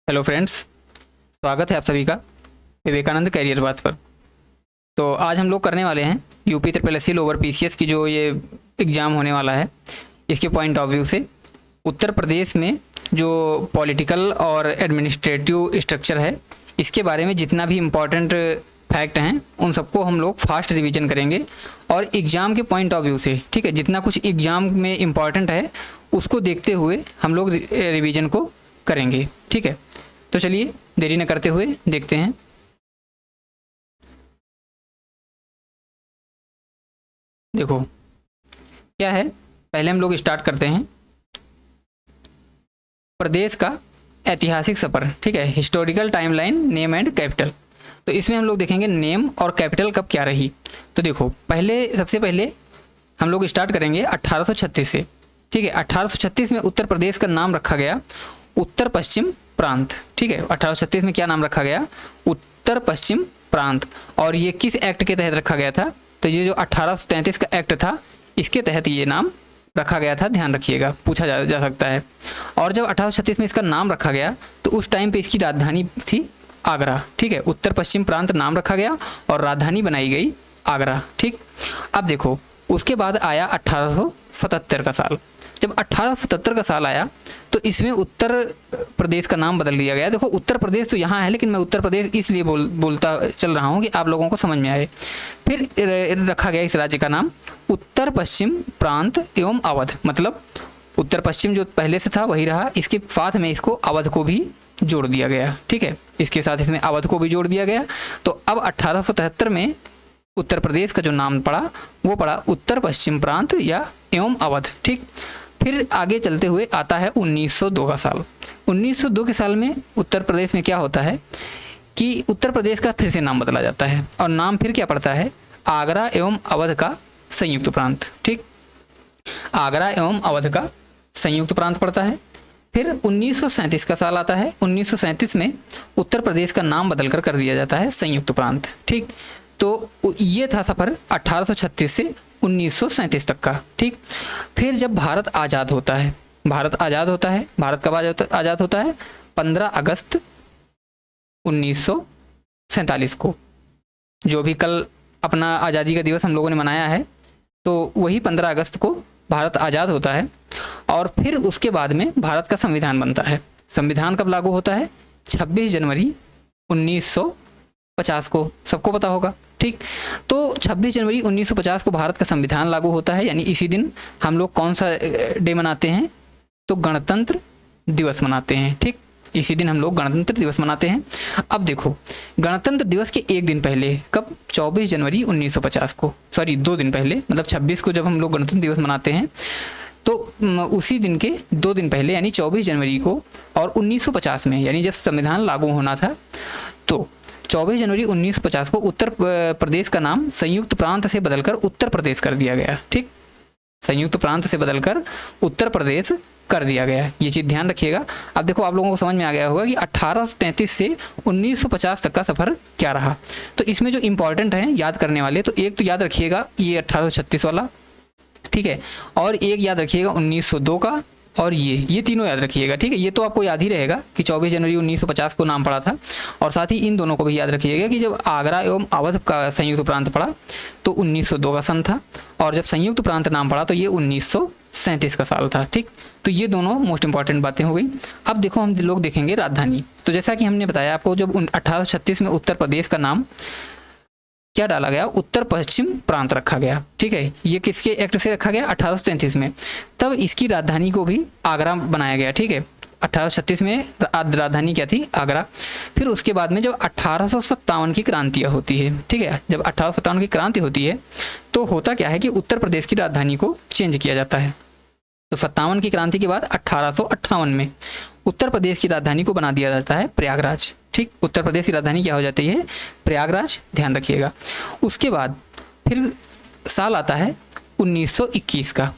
Hello friends, स्वागत है आप सभी का विवेकानंद कैरियर बात पर। तो आज हम लोग करने वाले हैं यूपी SSC लोअर PCS की जो ये एग्ज़ाम होने वाला है, इसके पॉइंट ऑफ व्यू से उत्तर प्रदेश में जो पॉलिटिकल और एडमिनिस्ट्रेटिव स्ट्रक्चर है, इसके बारे में जितना भी इम्पोर्टेंट फैक्ट हैं उन सबको हम लोग फास्ट रिवीजन करेंगे और एग्ज़ाम के पॉइंट ऑफ व्यू से, ठीक है, जितना कुछ एग्ज़ाम में इम्पॉर्टेंट है उसको देखते हुए हम लोग रिवीजन को करेंगे। ठीक है, तो चलिए देरी न करते हुए देखते हैं। देखो क्या है, पहले हम लोग स्टार्ट करते हैं प्रदेश का ऐतिहासिक सफर। ठीक है, historical timeline, name and capital. तो इसमें हम लोग देखेंगे नेम और कैपिटल कब क्या रही। तो देखो सबसे पहले हम लोग स्टार्ट करेंगे 1836 से। ठीक है, 1836 में उत्तर प्रदेश का नाम रखा गया उत्तर पश्चिम प्रांत। ठीक है, 1836 में क्या नाम रखा गया? उत्तर पश्चिम प्रांत। और ये किस एक्ट के तहत रखा गया था? तो ये जो 1833 का एक्ट था, इसके तहत ये नाम रखा गया था। ध्यान रखिएगा, पूछा जा सकता है। और जब 1836 में इसका नाम रखा गया तो उस टाइम पे इसकी राजधानी थी आगरा। ठीक है, उत्तर पश्चिम प्रांत नाम रखा गया और राजधानी बनाई गई आगरा। ठीक, अब देखो उसके बाद आया 1877 का साल। जब 1877 का साल आया तो इसमें उत्तर प्रदेश का नाम बदल दिया गया। देखो उत्तर प्रदेश तो यहाँ है, लेकिन मैं उत्तर प्रदेश इसलिए बोलता चल रहा हूँ कि आप लोगों को समझ में आए। फिर रखा गया इस राज्य का नाम उत्तर पश्चिम प्रांत एवं अवध। मतलब उत्तर पश्चिम जो पहले से था वही रहा, इसके साथ में इसको अवध को भी जोड़ दिया गया। ठीक है, इसके साथ इसमें अवध को भी जोड़ दिया गया। तो अब 1873 में उत्तर प्रदेश का जो नाम पड़ा वो पड़ा उत्तर पश्चिम प्रांत या एवं अवध। ठीक, फिर आगे चलते हुए आता है 1902 का साल। 1902 के साल में उत्तर प्रदेश में क्या होता है कि उत्तर प्रदेश का फिर से नाम बदला जाता है और नाम फिर क्या पड़ता है? आगरा एवं अवध का संयुक्त प्रांत। ठीक, आगरा एवं अवध का संयुक्त प्रांत पड़ता है। फिर 1937 का साल आता है। 1937 में उत्तर प्रदेश का नाम बदलकर कर दिया जाता है संयुक्त प्रांत। ठीक, तो ये था सफ़र 1836 से 1937 तक का। ठीक, फिर जब भारत आज़ाद होता है, भारत कब आज़ाद होता है? 15 अगस्त 1947 को। जो भी कल अपना आज़ादी का दिवस हम लोगों ने मनाया है, तो वही 15 अगस्त को भारत आज़ाद होता है। और फिर उसके बाद में भारत का संविधान बनता है। संविधान कब लागू होता है? 26 जनवरी 1950 को, सबको पता होगा। ठीक, तो 26 जनवरी 1950 को भारत का संविधान लागू होता है। यानी इसी दिन हम लोग कौन सा डे मनाते हैं? तो गणतंत्र दिवस मनाते हैं। ठीक, इसी दिन हम लोग गणतंत्र दिवस मनाते हैं। अब देखो गणतंत्र दिवस के एक दिन पहले, कब? 24 जनवरी 1950 को, सॉरी 2 दिन पहले, मतलब 26 को जब हम लोग गणतंत्र दिवस मनाते हैं तो उसी दिन के 2 दिन पहले यानी 24 जनवरी को और 1950 में, यानी जब संविधान लागू होना था, तो 24 जनवरी 1950 को उत्तर प्रदेश का नाम संयुक्त प्रांत से बदलकर उत्तर प्रदेश कर दिया गया। ठीक, संयुक्त प्रांत से बदलकर उत्तर प्रदेश कर दिया गया। ये चीज़ ध्यान रखिएगा। अब देखो आप लोगों को समझ में आ गया होगा कि 1833 से 1950 तक का सफ़र क्या रहा। तो इसमें जो इम्पोर्टेंट है याद करने वाले, तो एक तो याद रखिएगा ये 1836 वाला, ठीक है, और एक याद रखिएगा 1902 का, और ये तीनों याद रखिएगा। ठीक है, ये तो आपको याद ही रहेगा कि 24 जनवरी 1950 को नाम पड़ा था। और साथ ही इन दोनों को भी याद रखिएगा कि जब आगरा एवं अवध का संयुक्त प्रांत पड़ा तो 1902 का सन था, और जब संयुक्त प्रांत नाम पड़ा तो ये 1937 का साल था। ठीक, तो ये दोनों मोस्ट इंपॉर्टेंट बातें हो गई। अब देखो हम लोग देखेंगे राजधानी। तो जैसा कि हमने बताया आपको, जब 1836 में उत्तर प्रदेश का नाम क्या डाला गया? उत्तर पश्चिम प्रांत रखा गया। ठीक है, ये किसके एक्ट से रखा गया? 1833 में। तब इसकी राजधानी को भी आगरा बनाया गया। ठीक है, 1836 में राजधानी क्या थी? आगरा। फिर उसके बाद में जब 1857 की क्रांतियाँ होती है, ठीक है, जब 1857 की क्रांति होती है तो होता क्या है कि उत्तर प्रदेश की राजधानी को चेंज किया जाता है। तो 57 की क्रांति के बाद 1858 में उत्तर प्रदेश की राजधानी को बना दिया जाता है प्रयागराज। ठीक, उत्तर प्रदेश की राजधानी क्या हो जाती है? प्रयागराज। ध्यान रखिएगा। उसके बाद फिर साल आता है 1921 का।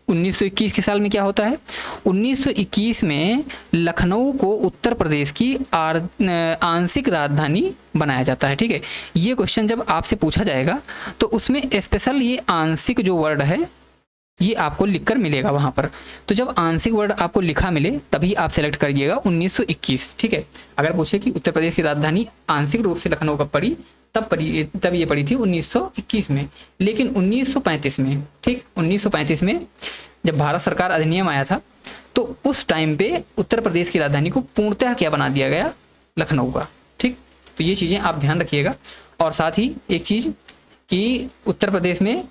1921 के साल में क्या होता है? 1921 में लखनऊ को उत्तर प्रदेश की आंशिक राजधानी बनाया जाता है। ठीक है, ये क्वेश्चन जब आपसे पूछा जाएगा तो उसमें स्पेशल ये आंशिक जो वर्ड है ये आपको लिखकर मिलेगा वहाँ पर। तो जब आंशिक वर्ड आपको लिखा मिले तभी आप सेलेक्ट करिएगा 1921, ठीक है। अगर पूछे कि उत्तर प्रदेश की राजधानी आंशिक रूप से लखनऊ कब पड़ी, तब ये पड़ी थी 1921 में। लेकिन 1935 में, ठीक, 1935 में जब भारत सरकार अधिनियम आया था तो उस टाइम पे उत्तर प्रदेश की राजधानी को पूर्णतः क्या बना दिया गया, लखनऊ का, ठीक। तो ये चीज़ें आप ध्यान रखिएगा। और साथ ही एक चीज़ कि उत्तर प्रदेश में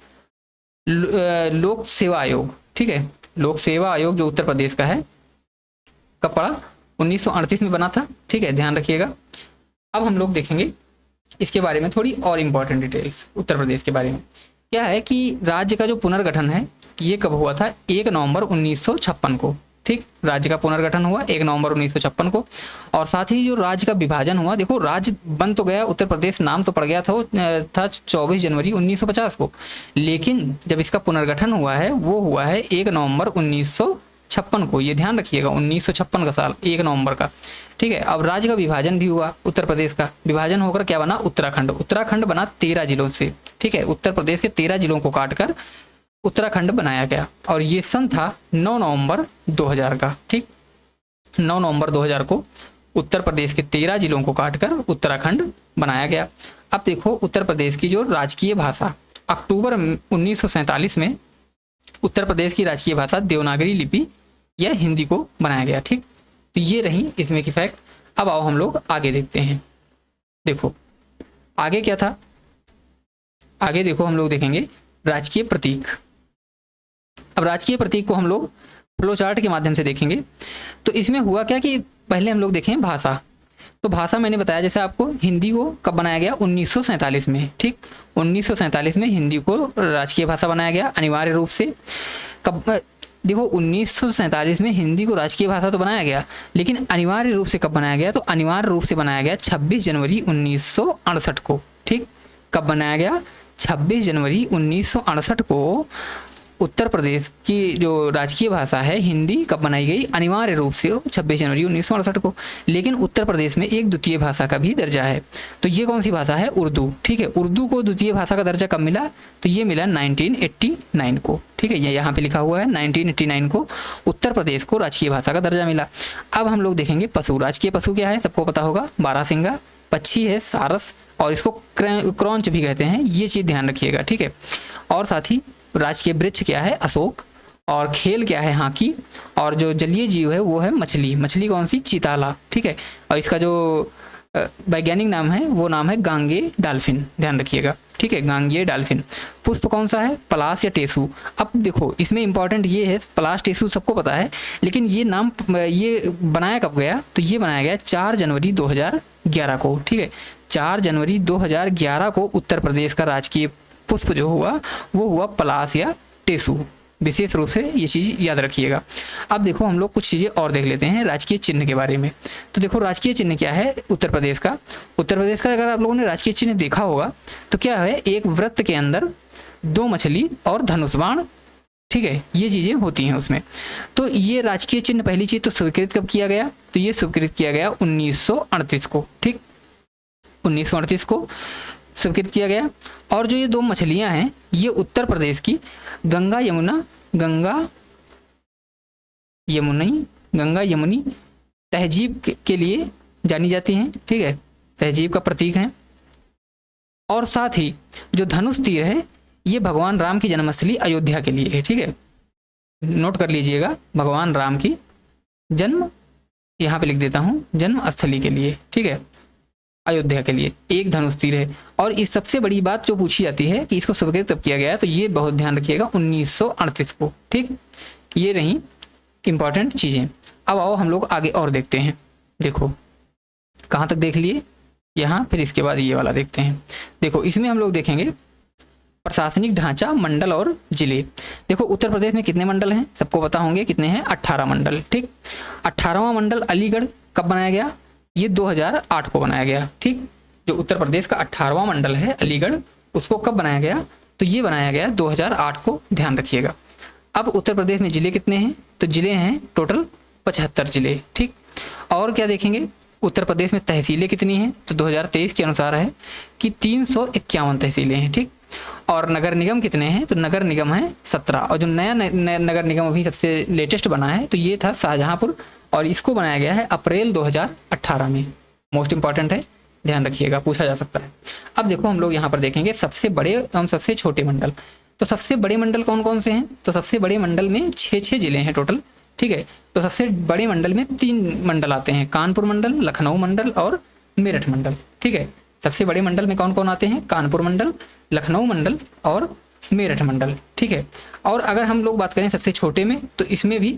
लोक सेवा आयोग, ठीक है, लोक सेवा आयोग जो उत्तर प्रदेश का है कब पड़ा, 1938 में बना था, ठीक है, ध्यान रखिएगा। अब हम लोग देखेंगे इसके बारे में थोड़ी और इम्पोर्टेंट डिटेल्स उत्तर प्रदेश के बारे में। क्या है कि राज्य का जो पुनर्गठन है ये कब हुआ था, 1 नवंबर 1956 को, ठीक। राज्य का पुनर्गठन हुआ 1 नवंबर 1956 को। और साथ ही जो राज्य का विभाजन हुआ, देखो राज्य बन तो गया उत्तर प्रदेश, नाम तो पड़ गया था 24 जनवरी 1950 को, लेकिन जब इसका पुनर्गठन हुआ है वो हुआ है 1 नवंबर 1956 को। ये ध्यान रखिएगा, 1956 का साल 1 नवंबर का, ठीक है। अब राज्य का विभाजन भी हुआ, उत्तर प्रदेश का विभाजन होकर क्या बना, उत्तराखंड। उत्तराखंड बना 13 जिलों से, ठीक है। उत्तर प्रदेश के 13 जिलों को काटकर उत्तराखंड बनाया गया। और ये सन था 9 नवंबर 2000 का, ठीक। 9 नवंबर 2000 को उत्तर प्रदेश के 13 जिलों को काटकर उत्तराखंड बनाया गया। अब देखो उत्तर प्रदेश की जो राजकीय भाषा, अक्टूबर 1947 में उत्तर प्रदेश की राजकीय भाषा देवनागरी लिपि या हिंदी को बनाया गया, ठीक। तो ये रही इसमें की फैक्ट। अब आओ हम लोग आगे देखते हैं। देखो आगे क्या था, आगे देखो हम लोग देखेंगे राजकीय प्रतीक। अब राजकीय प्रतीक को हम लोग फ्लो चार्ट के माध्यम से देखेंगे। तो इसमें हुआ क्या कि पहले हम लोग देखें भाषा। तो भाषा मैंने बताया जैसे आपको, हिंदी को कब बनाया गया, 1947 में, ठीक। 1947 में हिंदी को राजकीय भाषा बनाया गया अनिवार्य रूप से। कब, देखो 1947 में हिंदी को राजकीय भाषा तो बनाया गया, लेकिन अनिवार्य रूप से कब बनाया गया, तो अनिवार्य रूप से बनाया गया 26 जनवरी 1968 को, ठीक। कब बनाया गया, 26 जनवरी 1968 को उत्तर प्रदेश की जो राजकीय भाषा है हिंदी कब बनाई गई, अनिवार्य रूप से 26 जनवरी 1968 को। लेकिन उत्तर प्रदेश में एक द्वितीय भाषा का भी दर्जा है। तो ये कौन सी भाषा है, उर्दू, ठीक है। उर्दू को द्वितीय भाषा का दर्जा कब मिला, तो ये मिला 1989 को, ठीक है। ये यहाँ पे लिखा हुआ है 1989 को उत्तर प्रदेश को राजकीय भाषा का दर्जा मिला। अब हम लोग देखेंगे पशु। राजकीय पशु क्या है, सबको पता होगा, बारहसिंगा। पक्षी है सारस, और इसको क्रौंच भी कहते हैं, ये चीज़ ध्यान रखिएगा, ठीक है। और साथ ही राजकीय वृक्ष क्या है, अशोक। और खेल क्या है, हॉकी। और जो जलीय जीव है वो है मछली। मछली कौन सी, चिताला, ठीक है। और इसका जो वैज्ञानिक नाम है वो नाम है गांगे डाल्फिन, ध्यान रखिएगा, ठीक है, गांगे डाल्फिन। पुष्प कौन सा है, पलाश या टेसू। अब देखो इसमें इंपॉर्टेंट ये है, पलाश टेसू सबको पता है, लेकिन ये नाम ये बनाया कब गया, तो ये बनाया गया 4 जनवरी 2011 को, ठीक है। 4 जनवरी 2011 को उत्तर प्रदेश का राजकीय पुष्प जो हुआ वो हुआ पलाश या टेसू। विशेष रूप से ये चीज़ याद रखिएगा। अब देखो हम लोग कुछ चीज़ें और देख लेते हैं राजकीय चिन्ह के बारे में। तो देखो राजकीय चिन्ह क्या है उत्तर प्रदेश का। उत्तर प्रदेश का अगर आप लोगों ने राजकीय चिन्ह देखा होगा तो क्या है, एक वृत्त के अंदर 2 मछली और धनुष बाण, ठीक है, ये चीज़ें होती हैं उसमें। तो ये राजकीय चिन्ह पहली चीज़ तो स्वीकृत कब किया गया, तो ये स्वीकृत किया गया 1938 को, ठीक, 1938 को स्वीकृत किया गया। और जो ये 2 मछलियां हैं ये उत्तर प्रदेश की गंगा यमुनी तहजीब के लिए जानी जाती हैं, ठीक है, तहजीब का प्रतीक है। और साथ ही जो धनुष तीर है ये भगवान राम की जन्मस्थली अयोध्या के लिए है, ठीक है, नोट कर लीजिएगा, भगवान राम की जन्म, यहाँ पे लिख देता हूँ, जन्मस्थली के लिए, ठीक है, अयोध्या के लिए एक धनुष तीर है। और इस सबसे बड़ी बात जो पूछी जाती है कि इसको स्वीकृत कब किया गया है, तो ये बहुत ध्यान रखिएगा 1938 को, ठीक। ये रही इंपॉर्टेंट चीज़ें। अब आओ हम लोग आगे और देखते हैं। देखो कहाँ तक देख लिए यहाँ, फिर इसके बाद ये वाला देखते हैं। देखो इसमें हम लोग देखेंगे प्रशासनिक ढांचा, मंडल और जिले। देखो उत्तर प्रदेश में कितने मंडल हैं, सबको पता होंगे कितने हैं, 18 मंडल, ठीक। 18वां मंडल अलीगढ़ कब बनाया गया, ये 2008 को बनाया गया, ठीक। जो उत्तर प्रदेश का 18वां मंडल है अलीगढ़, उसको कब बनाया गया, तो ये बनाया गया 2008 को, ध्यान रखिएगा। अब उत्तर प्रदेश में जिले कितने हैं, तो जिले हैं टोटल 75 जिले, ठीक। और क्या देखेंगे उत्तर प्रदेश में तहसीलें कितनी हैं, तो 2023 के अनुसार है कि 351 तहसीलें हैं, ठीक। और नगर निगम कितने हैं, तो नगर निगम है 17। और जो नया नगर निगम अभी सबसे लेटेस्ट बना है तो ये था शाहजहांपुर, और इसको बनाया गया है अप्रैल 2018 में। मोस्ट इंपॉर्टेंट है, ध्यान रखिएगा, पूछा जा सकता है। अब देखो हम लोग यहाँ पर देखेंगे सबसे बड़े एवं सबसे छोटे मंडल। तो सबसे बड़े मंडल कौन कौन से हैं, तो सबसे बड़े मंडल में 6 जिले हैं टोटल, ठीक है। तो सबसे बड़े मंडल में 3 मंडल आते हैं, कानपुर मंडल, लखनऊ मंडल और मेरठ मंडल, ठीक है। सबसे बड़े मंडल में कौन कौन आते हैं, कानपुर मंडल, लखनऊ मंडल और मेरठ मंडल, ठीक है। और अगर हम लोग बात करें सबसे छोटे में, तो इसमें भी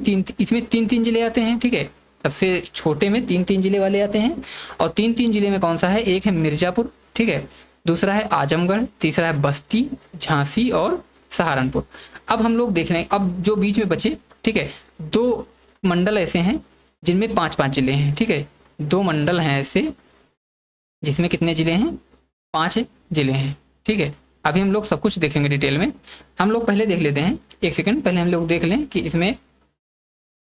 तीन जिले आते हैं, ठीक है। सबसे छोटे में 3 जिले वाले आते हैं, और 3 जिले में कौन सा है, एक है मिर्जापुर, ठीक है, दूसरा है आजमगढ़, तीसरा है बस्ती, झांसी और सहारनपुर। अब हम लोग देख लें, अब जो बीच में बचे, ठीक है, 2 मंडल ऐसे हैं जिनमें 5-5 जिले हैं, ठीक है। 2 मंडल हैं ऐसे जिसमें कितने जिले हैं, 5 जिले हैं, ठीक है। अभी हम लोग सब कुछ देखेंगे डिटेल में। हम लोग पहले देख लेते हैं, एक सेकंड पहले हम लोग देख लें कि इसमें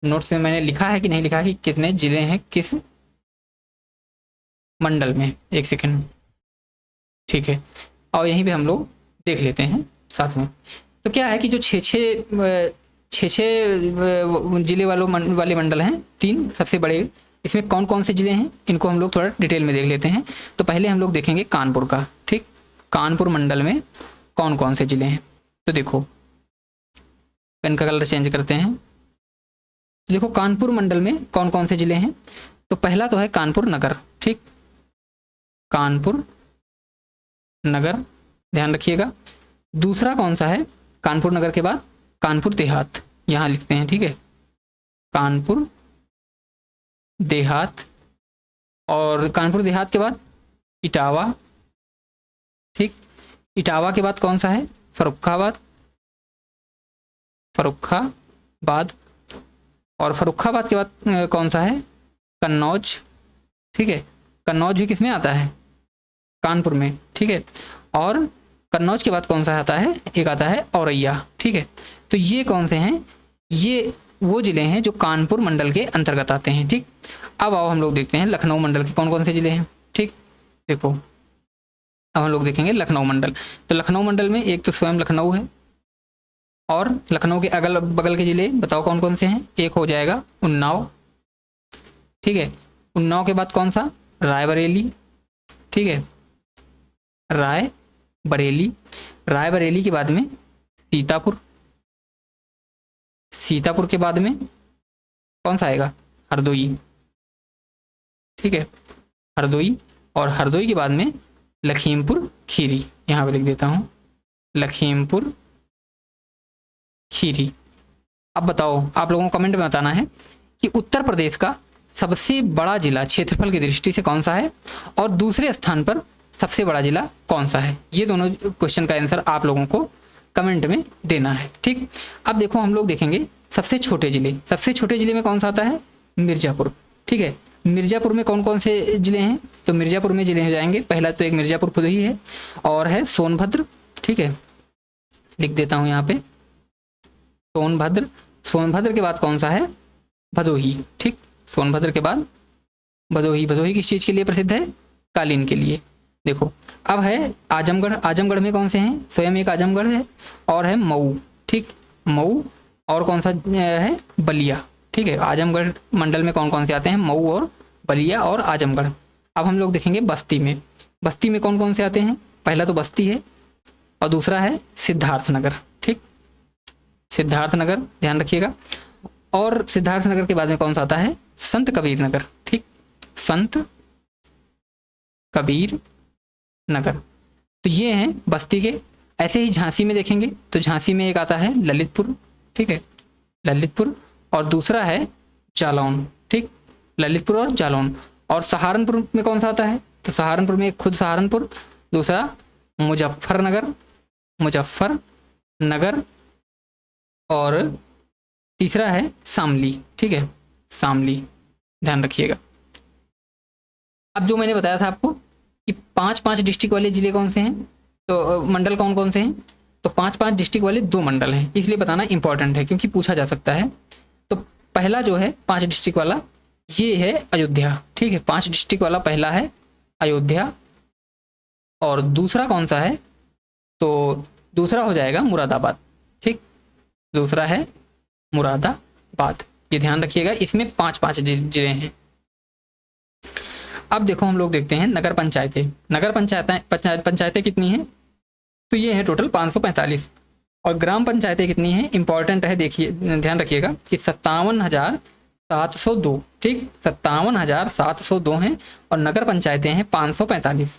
नोट्स में मैंने लिखा है कि नहीं लिखा है कि कितने जिले हैं किस मंडल में, एक सेकंड, ठीक है। और यहीं पे हम लोग देख लेते हैं साथ में। तो क्या है कि जो छः जिले वाले मंडल हैं, 3 सबसे बड़े, इसमें कौन कौन से जिले हैं इनको हम लोग थोड़ा डिटेल में देख लेते हैं। तो पहले हम लोग देखेंगे कानपुर का, ठीक, कानपुर मंडल में कौन कौन से जिले हैं। तो देखो पेन का कलर चेंज करते हैं। तो देखो कानपुर मंडल में कौन कौन से जिले हैं, तो पहला तो है कानपुर नगर, ठीक, कानपुर नगर, ध्यान रखिएगा। दूसरा कौन सा है, कानपुर नगर के बाद कानपुर देहात, यहाँ लिखते हैं, ठीक है, कानपुर देहात। और कानपुर देहात के बाद इटावा, ठीक, इटावा के बाद कौन सा है, फर्रुखाबाद, और फर्रुखाबाद के बाद कौन सा है, कन्नौज, ठीक है। कन्नौज भी किसमें आता है, कानपुर में, ठीक है। और कन्नौज के बाद कौन सा आता है, एक आता है औरैया, ठीक है। तो ये कौन से हैं, ये वो जिले हैं जो कानपुर मंडल के अंतर्गत आते हैं, ठीक। अब आओ हम लोग देखते हैं लखनऊ मंडल के कौन कौन से जिले हैं, ठीक। देखो अब हम लोग देखेंगे लखनऊ मंडल। तो लखनऊ मंडल में एक तो स्वयं लखनऊ है, और लखनऊ के अगल बगल के जिले बताओ कौन कौन से हैं, एक हो जाएगा उन्नाव, ठीक है। उन्नाव के बाद कौन सा, रायबरेली, ठीक है, रायबरेली के बाद में सीतापुर के बाद में कौन सा आएगा, हरदोई, ठीक है, हरदोई। और हरदोई के बाद में लखीमपुर खीरी, यहाँ पे लिख देता हूँ, लखीमपुर खीरी। अब बताओ आप लोगों को कमेंट में बताना है कि उत्तर प्रदेश का सबसे बड़ा जिला क्षेत्रफल की दृष्टि से कौन सा है, और दूसरे स्थान पर सबसे बड़ा जिला कौन सा है। ये दोनों क्वेश्चन का आंसर आप लोगों को कमेंट में देना है, ठीक। अब देखो हम लोग देखेंगे सबसे छोटे जिले। सबसे छोटे जिले में कौन सा आता है, मिर्जापुर, ठीक है। मिर्जापुर में कौन कौन से जिले हैं, तो मिर्जापुर में जिले हो जाएंगे, पहला तो एक मिर्जापुर खुद ही है, और है सोनभद्र, ठीक है, लिख देता हूँ यहाँ पे सोनभद्र के बाद कौन सा है, भदोही, ठीक। सोनभद्र के बाद भदोही किस चीज़ के लिए प्रसिद्ध है, कालीन के लिए। देखो अब है आजमगढ़ में कौन से हैं, स्वयं एक आजमगढ़ है, और है मऊ, ठीक, मऊ। और कौन सा है, बलिया, ठीक है। आजमगढ़ मंडल में कौन कौन से आते हैं, मऊ और बलिया और आजमगढ़। अब हम लोग देखेंगे बस्ती में कौन कौन से आते हैं, पहला तो बस्ती है, और दूसरा है सिद्धार्थनगर, ठीक, सिद्धार्थनगर, ध्यान रखिएगा। और सिद्धार्थनगर के बाद में कौन सा आता है, संत कबीर नगर, ठीक, संत कबीर नगर। तो ये हैं बस्ती के। ऐसे ही झांसी में देखेंगे तो झांसी में एक आता है ललितपुर, ठीक है, ललितपुर, और दूसरा है जालौन, ठीक, ललितपुर और जालौन। और सहारनपुर में कौन सा आता है, तो सहारनपुर में खुद सहारनपुर, दूसरा मुजफ्फरनगर, और तीसरा है शामली, ठीक है, शामली, ध्यान रखिएगा। अब जो मैंने बताया था आपको कि 5-5 डिस्ट्रिक्ट वाले जिले कौन से हैं, तो मंडल कौन कौन से हैं, तो 5-5 डिस्ट्रिक्ट वाले 2 मंडल हैं, इसलिए बताना इंपॉर्टेंट है क्योंकि पूछा जा सकता है। तो पहला जो है 5 डिस्ट्रिक्ट वाला ये है अयोध्या, ठीक है, 5 डिस्ट्रिक्ट वाला पहला है अयोध्या। और दूसरा कौन सा है, तो दूसरा हो जाएगा मुरादाबाद। ठीक, दूसरा है मुरादाबाद, ये ध्यान रखिएगा। इसमें 5-5 जिले हैं। अब देखो हम लोग देखते हैं नगर पंचायतें। नगर पंचायतें कितनी हैं? तो ये है टोटल 545। और ग्राम पंचायतें कितनी हैं? इंपॉर्टेंट है, देखिए ध्यान रखिएगा कि 57,702। ठीक, 57,702 हैं। और नगर पंचायतें हैं 545।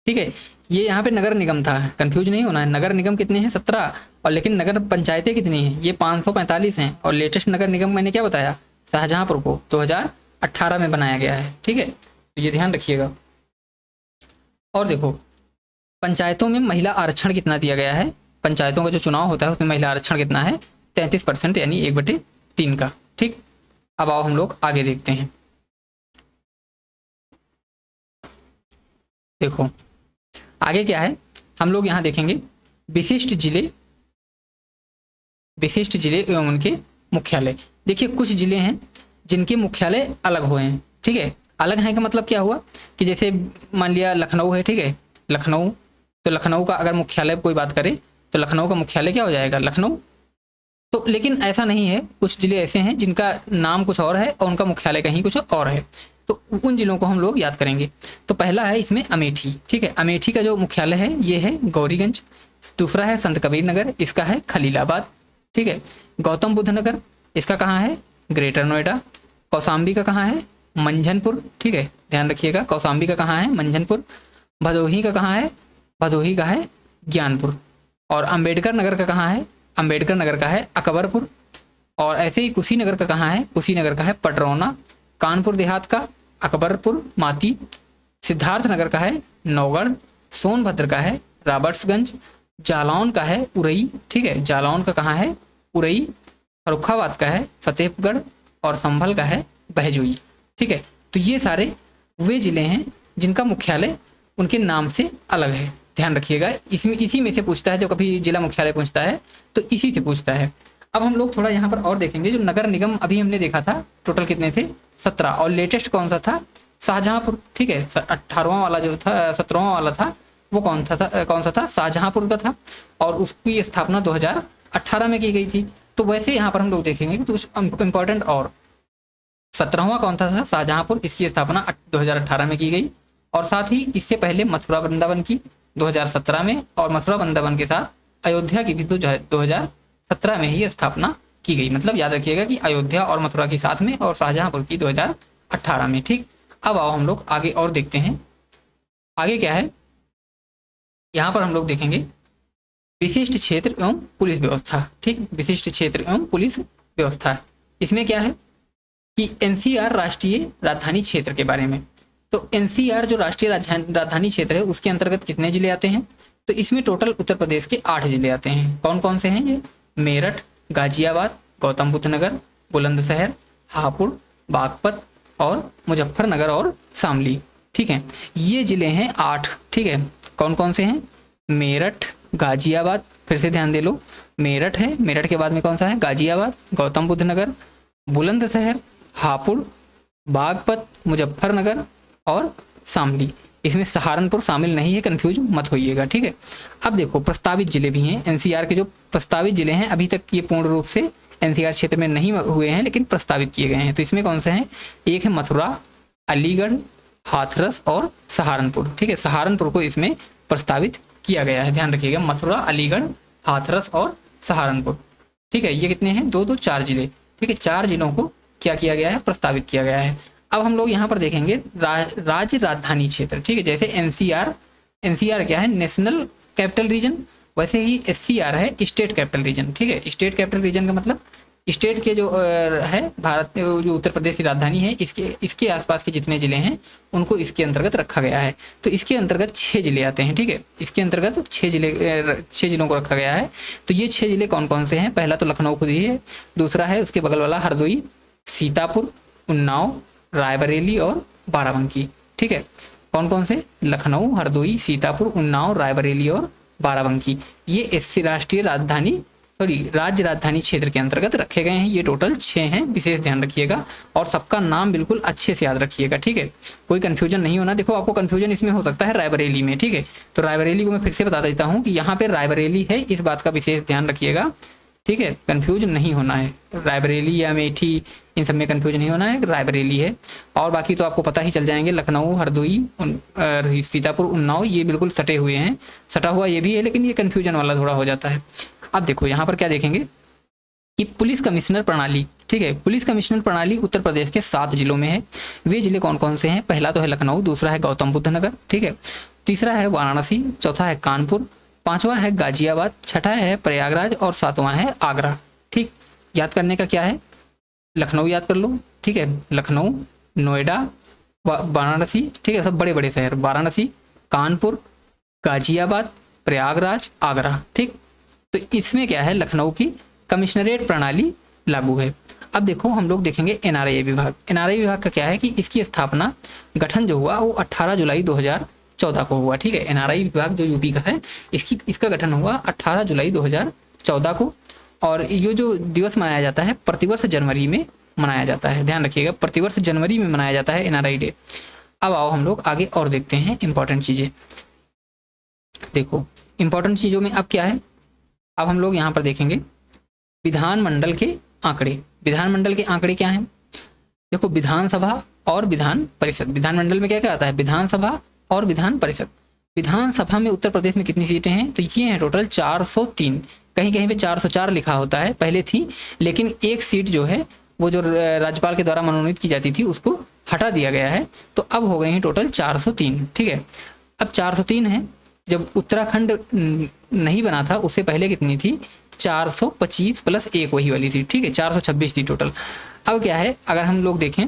ठीक है, ये यहाँ पे नगर निगम था, कंफ्यूज नहीं होना है। नगर निगम कितने हैं? 17। और लेकिन नगर पंचायतें कितनी हैं? ये 545 हैं। और लेटेस्ट नगर निगम मैंने क्या बताया? शाहजहांपुर को 2018 में बनाया गया है। ठीक है, तो ये ध्यान रखिएगा। और देखो पंचायतों में महिला आरक्षण कितना दिया गया है? पंचायतों का जो चुनाव होता है उसमें महिला आरक्षण कितना है? 33%, यानी 1/3 का। ठीक, अब आओ हम लोग आगे देखते हैं। देखो आगे क्या है, हम लोग यहाँ देखेंगे विशिष्ट जिले एवं उनके मुख्यालय। देखिए कुछ जिले हैं जिनके मुख्यालय अलग हुए हैं। ठीक है, अलग हैं का मतलब क्या हुआ कि जैसे मान लिया लखनऊ है। ठीक है, लखनऊ, तो लखनऊ का अगर मुख्यालय कोई बात करे तो लखनऊ का मुख्यालय क्या हो जाएगा? लखनऊ। तो लेकिन ऐसा नहीं है, कुछ जिले ऐसे हैं जिनका नाम कुछ और है और उनका मुख्यालय कहीं कुछ और है। तो उन जिलों को हम लोग याद करेंगे। तो पहला है इसमें अमेठी। ठीक है, अमेठी का जो मुख्यालय है ये है गौरीगंज। दूसरा है संत कबीर नगर, इसका है खलीलाबाद। ठीक है, गौतम बुद्ध नगर, इसका कहाँ है? ग्रेटर नोएडा। कौशाम्बी का कहाँ है? मंझनपुर। ठीक है, ध्यान रखिएगा, कौशाम्बी का कहाँ है? मंझनपुर। भदोही का कहाँ है? भदोही का है ज्ञानपुर। और अंबेडकर नगर का कहाँ है? अंबेडकर नगर का है अकबरपुर। और ऐसे ही कुशीनगर का कहाँ है? कुशीनगर का है पटरौना। कानपुर देहात का अकबरपुर माती। सिद्धार्थ नगर का है नौगढ़। सोनभद्र का है रॉबर्ट्सगंज। जालौन का है उरई। ठीक है, जालौन का कहाँ है? उरई। फर्रुखाबाद का है फतेहगढ़। और संभल का है बहजोई। ठीक है, तो ये सारे वे जिले हैं जिनका मुख्यालय उनके नाम से अलग है। ध्यान रखिएगा, इसमें इसी में से पूछता है, जब कभी जिला मुख्यालय पूछता है तो इसी से पूछता है। अब हम लोग थोड़ा यहाँ पर और देखेंगे। जो नगर निगम अभी हमने देखा था टोटल कितने थे? 17। और लेटेस्ट कौन सा था? शाहजहांपुर। ठीक है, 18वां वाला जो था, 17वां वाला था वो कौन सा था? शाहजहांपुर का था। और उसकी स्थापना 2018 में की गई थी। तो वैसे यहाँ पर हम लोग देखेंगे तो इम्पोर्टेंट, और 17वां कौन था? शाहजहांपुर, इसकी स्थापना 2018 में की गई। और साथ ही इससे पहले मथुरा वृंदावन की 2017 में, और मथुरा वृंदावन के साथ अयोध्या की भी तो 2017 में ही स्थापना की गई। मतलब याद रखिएगा कि अयोध्या और मथुरा की साथ में, और शाहजहांपुर की 2018 में। ठीक, अब आओ हम लोग आगे और देखते हैं। आगे क्या है, यहाँ पर हम लोग देखेंगे विशिष्ट क्षेत्र एवं पुलिस व्यवस्था। ठीक, विशिष्ट क्षेत्र एवं पुलिस व्यवस्था, इसमें क्या है कि एनसीआर राष्ट्रीय राजधानी क्षेत्र के बारे में। तो एनसीआर जो राष्ट्रीय राजधानी क्षेत्र है उसके अंतर्गत कितने जिले आते हैं? तो इसमें टोटल उत्तर प्रदेश के 8 जिले आते हैं। कौन कौन से हैं ये? मेरठ, गाजियाबाद, गौतम बुद्ध नगर, बुलंदशहर, हापुड़, बागपत और मुजफ्फरनगर और शामली। ठीक है, ये जिले हैं 8। ठीक है, कौन कौन से हैं? मेरठ, गाजियाबाद, फिर से ध्यान दे लो, मेरठ है, मेरठ के बाद में कौन सा है? गाजियाबाद, गौतम बुद्ध नगर, बुलंदशहर, हापुड़, बागपत, मुजफ्फरनगर और शामली। इसमें सहारनपुर शामिल नहीं है, कंफ्यूज मत होइएगा। ठीक है, अब देखो प्रस्तावित जिले भी हैं। एनसीआर के जो प्रस्तावित जिले हैं, अभी तक ये पूर्ण रूप से एनसीआर क्षेत्र में नहीं हुए हैं लेकिन प्रस्तावित किए गए हैं। तो इसमें कौन से हैं? एक है मथुरा, अलीगढ़, हाथरस और सहारनपुर। ठीक है, सहारनपुर को इसमें प्रस्तावित किया गया है। ध्यान रखिएगा, मथुरा, अलीगढ़, हाथरस और सहारनपुर। ठीक है, ये कितने हैं? 2 2 4 जिले। ठीक है, 4 जिलों को क्या किया गया है? प्रस्तावित किया गया है। अब हम लोग यहाँ पर देखेंगे राज्य राजधानी क्षेत्र। ठीक है, जैसे एनसीआर क्या है? National capital region. वैसे ही एससीआर है स्टेट कैपिटल रीजन। ठीक है, स्टेट कैपिटल रीजन का मतलब स्टेट के जो है भारत जो उत्तर प्रदेश की राजधानी है, इसके आसपास के जितने जिले हैं उनको इसके अंतर्गत रखा गया है। तो इसके अंतर्गत 6 जिले आते हैं। ठीक है, इसके अंतर्गत 6 जिलों को रखा गया है। तो ये 6 जिले कौन कौन से हैं? पहला तो लखनऊ खुद ही है, दूसरा है उसके बगल वाला हरदोई, सीतापुर, उन्नाव, रायबरेली और बाराबंकी। ठीक है, कौन कौन से? लखनऊ, हरदोई, सीतापुर, उन्नाव, रायबरेली और बाराबंकी। ये राष्ट्रीय राजधानी राज्य राजधानी क्षेत्र के अंतर्गत रखे गए हैं। ये टोटल 6 हैं, विशेष ध्यान रखिएगा और सबका नाम बिल्कुल अच्छे से याद रखिएगा, ठीक है, कोई कंफ्यूजन नहीं होना। देखो आपको कंफ्यूजन इसमें हो सकता है रायबरेली में, ठीक है, तो रायबरेली को मैं फिर से बता देता हूँ कि यहाँ पे रायबरेली है, इस बात का विशेष ध्यान रखिएगा, ठीक है, कंफ्यूज नहीं होना है। रायबरेली या अमेठी इन सब में कंफ्यूज नहीं होना है, रायबरेली है। और बाकी तो आपको पता ही चल जाएंगे, लखनऊ, हरदोई, सीतापुर, उन्नाव, ये बिल्कुल सटे हुए हैं, सटा हुआ ये भी है, लेकिन ये कन्फ्यूजन वाला थोड़ा हो जाता है। अब देखो यहाँ पर क्या देखेंगे कि पुलिस कमिश्नर प्रणाली, ठीक है, पुलिस कमिश्नर प्रणाली उत्तर प्रदेश के 7 जिलों में है। वे जिले कौन कौन से हैं? पहला तो है लखनऊ, दूसरा है गौतम बुद्ध नगर, ठीक है, तीसरा है वाराणसी, चौथा है कानपुर, पांचवा है गाजियाबाद, छठा है प्रयागराज और सातवां है आगरा। ठीक, याद करने का क्या है, लखनऊ याद कर लो, ठीक है, लखनऊ, नोएडा, वाराणसी, ठीक है, सब बड़े बड़े शहर, वाराणसी, कानपुर, गाजियाबाद, प्रयागराज, आगरा। ठीक, तो इसमें क्या है, लखनऊ की कमिश्नरेट प्रणाली लागू है। अब देखो हम लोग देखेंगे एनआरआई विभाग। एनआरआई विभाग का क्या है कि इसकी स्थापना, गठन जो हुआ वो 18 जुलाई 2014 को हुआ। ठीक है, एनआरआई विभाग जो यूपी का है, इसका गठन हुआ 18 जुलाई 2014 को। और ये जो दिवस मनाया जाता है प्रतिवर्ष जनवरी में मनाया जाता है, ध्यान रखिएगा, प्रतिवर्ष जनवरी में मनाया जाता है एनआरआई डे। अब आओ हम लोग आगे और देखते हैं इंपॉर्टेंट चीजें। देखो इंपॉर्टेंट चीजों में अब क्या है, अब हम लोग यहाँ पर देखेंगे विधानमंडल के आंकड़े। विधानमंडल के आंकड़े क्या हैं? देखो विधानसभा और विधान परिषद। विधानमंडल में क्या क्या आता है, विधानसभा और विधान परिषद। विधानसभा में उत्तर प्रदेश में कितनी सीटें हैं, तो ये हैं टोटल 403। कहीं कहीं पे 404 लिखा होता है, पहले थी, लेकिन एक सीट जो है वो जो राज्यपाल के द्वारा मनोनीत की जाती थी उसको हटा दिया गया है, तो अब हो गए हैं टोटल 403। ठीक है, अब 403 है। जब उत्तराखंड नहीं बना था उससे पहले कितनी थी, 425 प्लस 1 वही वाली सीट। ठीक है, 426 थी टोटल। अब क्या है, अगर हम लोग देखें,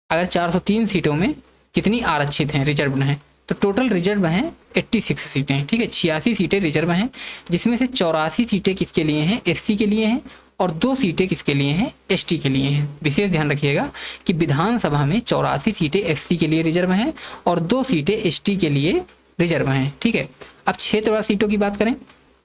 अगर 403 सीटों में कितनी आरक्षित हैं, रिजर्व हैं, तो टोटल रिजर्व हैं 86 सीटें। ठीक है, 86 सीटें रिजर्व हैं, जिसमें से 84 सीटें किसके लिए हैं, एससी के लिए हैं, और 2 सीटें किसके लिए हैं, एसटी के लिए हैं। विशेष ध्यान रखिएगा कि विधानसभा में 84 सीटें एससी के लिए रिजर्व हैं और 2 सीटें एसटी के लिए रिजर्व हैं। ठीक है, अब क्षेत्रवार सीटों की बात करें,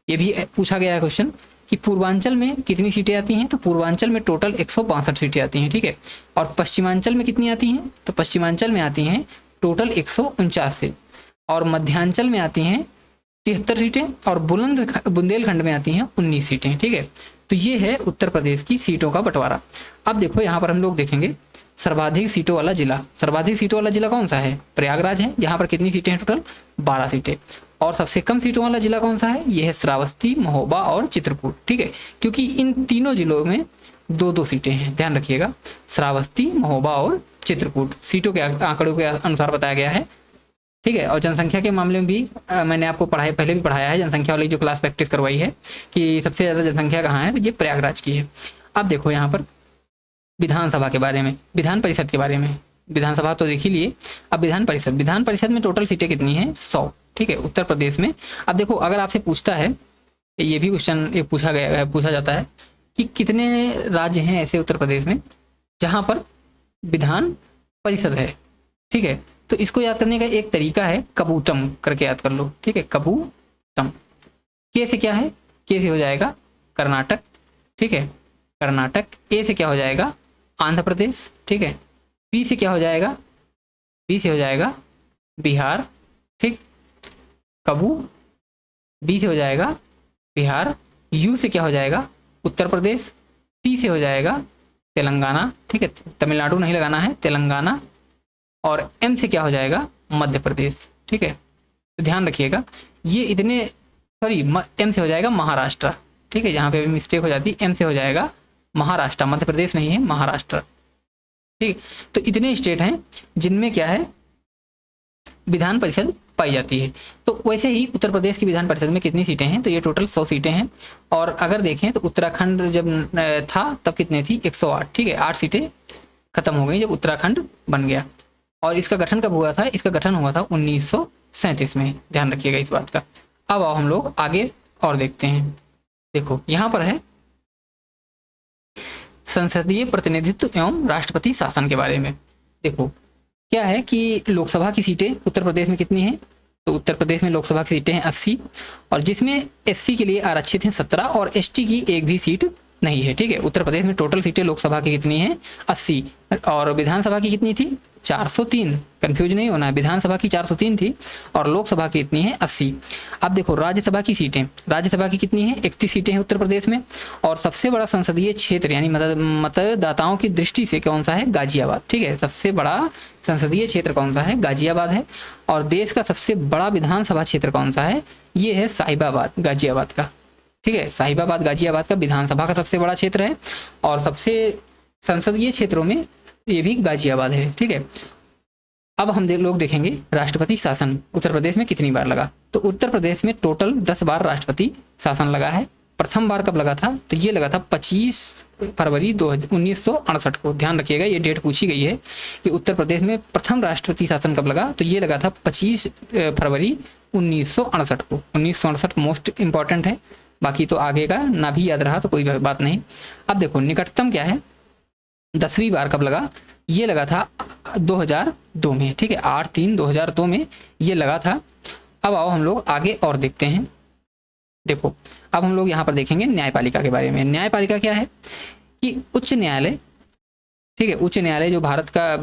ये भी पूछा गया है क्वेश्चन कि पूर्वांचल में कितनी सीटें आती हैं, तो पूर्वांचल में टोटल 162 सीटें आती हैं। ठीक है, और पश्चिमांचल में कितनी आती हैं, तो पश्चिमांचल में आती हैं टोटल 149 सीट, और मध्यांचल में आती हैं 73 सीटें, और बुंदेलखंड में आती हैं 19 सीटें। ठीक है, तो ये है उत्तर प्रदेश की सीटों का बंटवारा। अब देखो यहाँ पर हम लोग देखेंगे सर्वाधिक सीटों वाला जिला। सर्वाधिक सीटों वाला जिला कौन सा है, प्रयागराज है, यहाँ पर कितनी सीटें हैं, टोटल 12 सीटें। और सबसे कम सीटों वाला जिला कौन सा है, ये है श्रावस्ती, महोबा और चित्रकूट। ठीक है, क्योंकि इन तीनों जिलों में 2-2 सीटें हैं, ध्यान रखिएगा, श्रावस्ती, महोबा और चित्रकूट सीटों के आंकड़ों के अनुसार बताया गया है। ठीक है, और जनसंख्या के मामले में भी मैंने आपको पहले भी पढ़ाया है, जनसंख्या वाली जो क्लास प्रैक्टिस करवाई है कि सबसे ज़्यादा जनसंख्या कहाँ है, तो ये प्रयागराज की है। अब देखो यहाँ पर विधानसभा के बारे में, विधान परिषद के बारे में। विधानसभा तो देख ही लिए, अब विधान परिषद में टोटल सीटें कितनी हैं, 100। ठीक है, उत्तर प्रदेश में। अब देखो अगर आपसे पूछता है, ये भी क्वेश्चन पूछा जाता है कि कितने राज्य हैं ऐसे उत्तर प्रदेश में जहाँ पर विधान परिषद है। ठीक है, तो इसको याद करने का एक तरीका है, कबूटम करके याद कर लो। ठीक है, कबूटम। के से क्या है, के से हो जाएगा कर्नाटक। ठीक है, कर्नाटक। ए से क्या हो जाएगा, आंध्र प्रदेश। ठीक है, बी से क्या हो जाएगा, बी से हो जाएगा बिहार। ठीक, कबू, बी से हो जाएगा बिहार। यू से क्या हो जाएगा, उत्तर प्रदेश। टी से हो जाएगा तेलंगाना। ठीक है, तमिलनाडु नहीं लगाना है, तेलंगाना। और एम से क्या हो जाएगा, मध्य प्रदेश। ठीक है, तो ध्यान रखिएगा ये इतने, एम से हो जाएगा महाराष्ट्र। ठीक है, यहाँ पे भी मिस्टेक हो जाती है, एम से हो जाएगा महाराष्ट्र, मध्य प्रदेश नहीं है, महाराष्ट्र। ठीक, तो इतने स्टेट हैं जिनमें क्या है, विधान परिषद पाई जाती है। तो वैसे ही उत्तर प्रदेश की विधान परिषद में कितनी सीटें हैं, तो ये टोटल 100 सीटें हैं। और अगर देखें तो उत्तराखंड जब था तब कितने थी, 108। ठीक है, 8 सीटें खत्म हो गई जब उत्तराखंड बन गया। और इसका गठन कब हुआ था, इसका गठन हुआ था 1937 में, ध्यान रखिएगा इस बात का। अब आओ हम लोग आगे और देखते हैं। देखो यहाँ पर है संसदीय प्रतिनिधित्व एवं राष्ट्रपति शासन के बारे में। देखो क्या है कि लोकसभा की सीटें उत्तर प्रदेश में कितनी हैं, तो उत्तर प्रदेश में लोकसभा की सीटें हैं 80, और जिसमें SC के लिए आरक्षित हैं 17 और ST की एक भी सीट नहीं है। ठीक है, उत्तर प्रदेश में टोटल सीटें लोकसभा की कितनी हैं 80, और विधानसभा की कितनी थी 403, कंफ्यूज नहीं होना है, विधानसभा की 403 थी और लोकसभा की इतनी है 80। अब देखो राज्यसभा की सीटें, राज्यसभा की कितनी है 31 सीटें हैं उत्तर प्रदेश में, और सबसे बड़ा संसदीय क्षेत्र यानी मतदाताओं की दृष्टि से कौन सा है गाजियाबाद। ठीक है, सबसे बड़ा संसदीय क्षेत्र कौन सा है गाजियाबाद है, और देश का सबसे बड़ा विधानसभा क्षेत्र कौन सा है ये है साहिबाबाद गाजियाबाद का। ठीक है, साहिबाबाद गाजियाबाद का विधानसभा का सबसे बड़ा क्षेत्र है, और सबसे संसदीय क्षेत्रों में ये भी गाजियाबाद है। ठीक है, अब हम लोग देखेंगे राष्ट्रपति शासन उत्तर प्रदेश में कितनी बार लगा। तो उत्तर प्रदेश में टोटल 10 बार राष्ट्रपति शासन लगा है। प्रथम बार कब लगा था, तो ये लगा था 25 फरवरी 1968 को। ध्यान रखिएगा, ये डेट पूछी गई है कि उत्तर प्रदेश में प्रथम राष्ट्रपति शासन कब लगा, तो ये लगा था 25 फरवरी 1968 को। 1968 मोस्ट इंपॉर्टेंट है, बाकी तो आगे का ना भी याद रहा तो कोई बात नहीं। अब देखो निकटतम क्या है, 10वीं बार कब लगा, ये लगा था 2002 में। ठीक है, 8/3/2002 में ये लगा था। अब आओ हम लोग आगे और देखते हैं। देखो अब हम लोग यहाँ पर देखेंगे न्यायपालिका के बारे में। न्यायपालिका क्या है कि उच्च न्यायालय, ठीक है, उच्च न्यायालय जो भारत का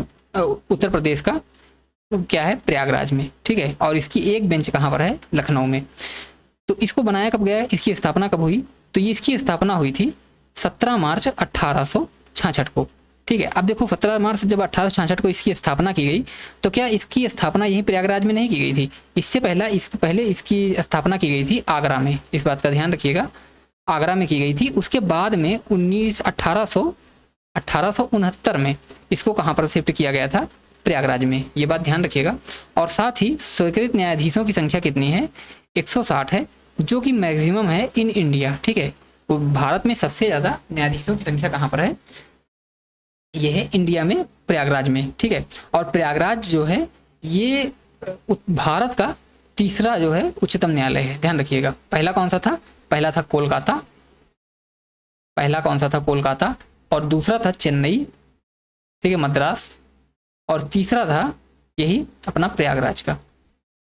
उत्तर प्रदेश का क्या है प्रयागराज में। ठीक है, और इसकी एक बेंच कहाँ पर है लखनऊ में। तो इसको बनाया कब गया है, इसकी स्थापना कब हुई, तो ये इसकी स्थापना हुई थी 17 मार्च 1866 को। ठीक है, अब देखो 17 मार्च जब 1866 को इसकी स्थापना की गई, तो क्या इसकी स्थापना यहीं प्रयागराज में नहीं की गई थी, इससे पहले इसकी स्थापना की गई थी आगरा में। इस बात का ध्यान रखिएगा, आगरा में की गई थी। उसके बाद में 1869 में इसको कहाँ पर शिफ्ट किया गया था प्रयागराज में, ये बात ध्यान रखिएगा। और साथ ही स्वीकृत न्यायाधीशों की संख्या कितनी है 160 है, जो कि मैक्सिमम है इन इंडिया। ठीक है, तो भारत में सबसे ज़्यादा न्यायाधीशों की संख्या कहाँ पर है, ये है इंडिया में प्रयागराज में। ठीक है, और प्रयागराज जो है ये भारत का तीसरा जो है उच्चतम न्यायालय है, ध्यान रखिएगा। पहला कौन सा था, पहला था कोलकाता, पहला कौन सा था कोलकाता, और दूसरा था चेन्नई, ठीक है मद्रास, और तीसरा था यही अपना प्रयागराज का।